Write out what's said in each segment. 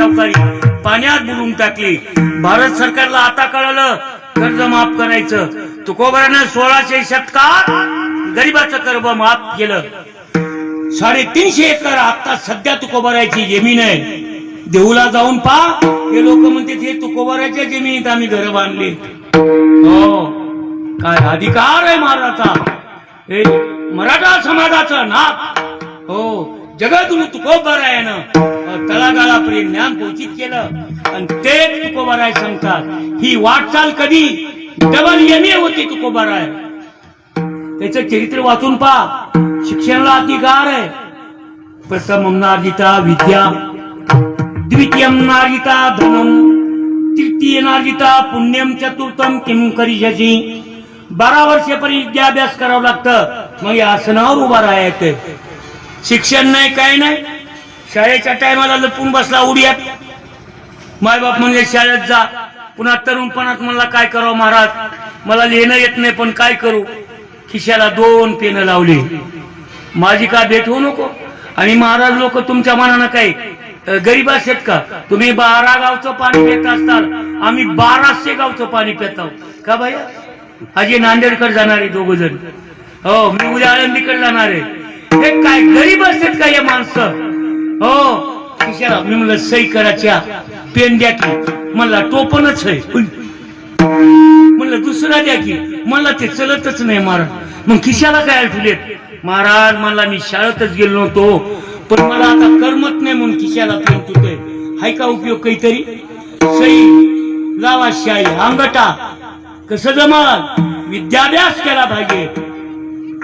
सावकारी पाण्यात बुडून टाकली। भारत सरकारला आता कळलं कर्ज माफ करायचं। तुकोबारानं 1600 शतकात गरिबाचं कर्ज माफ केलं। 350 एकर आता सध्या तुकोबाराची जमीन आहे। देऊला जाऊन पहा, हे लोक म्हणते हे तुकोबाराच्या जमिनीत आम्ही घर बांधले। हो, काय अधिकार आहे महाराजा, हे मराठा समाजाचं नाक। हो, जगद्गुरु तुकोबारायानं तळागाळापर्यंत ज्ञान पोचित केलं आणि ते तुकोबाराय सांगतात ही वाटचाल कधी डबल एमए होती तुकोबाराय। त्याचं चरित्र वाचून पहा, शिक्षणाला अधिकार आहे। प्रथमं नार्जिता विद्या, द्वितीयं नार्जिता धनम, तृतीय नार्जिता पुण्यम, चतुर्थम किम करिष्यसि। 12 वर्षापर्यंत विद्याभ्यास करावं लागतं, मग या आसनावर उभा राहायचं। शिक्षण नाही, काय नाही। शाळेच्या टायमाला लपून बसला उड्यात, मायबाप म्हणजे शाळेत जा। पुन्हा तरुणपणात म्हणला काय करावं महाराज, मला लिहिणं येत नाही पण काय करू। खिशाला 2 पेन लावली, माझी का भेट होऊ नको। आणि महाराज लोक तुमच्या मनानं काय गरीब असतात का? तुम्ही 12 गावचं पाणी पित असताल, आम्ही 1200 गावचं पाणी पितो का भैया? आजी नांदेडकर जाणारे 2 जण, हो मी उद्या आळंदीकडे जाणार आहे। हे काय गरीब असतात का हे माणसं? हो, खिशाला मी म्हणलं सही करायच्या, पेन द्या की, म्हणला टोपणच आहे। म्हणलं दुसरा द्या की, म्हणला ते चलतच नाही महाराज। मग खिशाला काय ठेवलेत? महाराज म्हणला मी शाळेतच गेलो नव्हतो, पण मला आता करमत नाही म्हणून खिशाला पेन तुटतोय। हाय का उपयोग काहीतरी? सही लावा, शाही अंगठा कसं जमाल? विद्याभ्यास केला पाहिजे।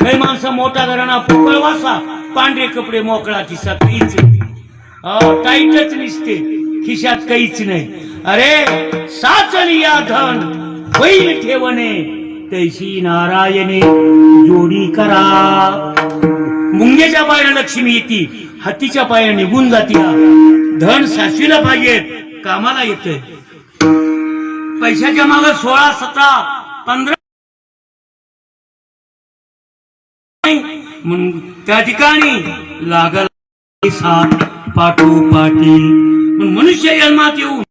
काही माणसं मोठा घराणा पोकळ वासा, पांढरे कपडे, मोकळा खिसा, काहीच टाईटच निसते, खिशात काहीच नाही। अरे साचलिया धन होईल ठेवणे, तैशी नारायणे जोडी करा। मुंग्याच्या पायाने लक्ष्मी येते, हत्तीच्या पायाने निघून जाते। धन साचविला पाहिजे, कामाला येते। पैशाच्या मागे 16, 17, 15 त्या ठिकाणी लागल साथ पाठोपाठी। मनुष्य जन्मात येऊन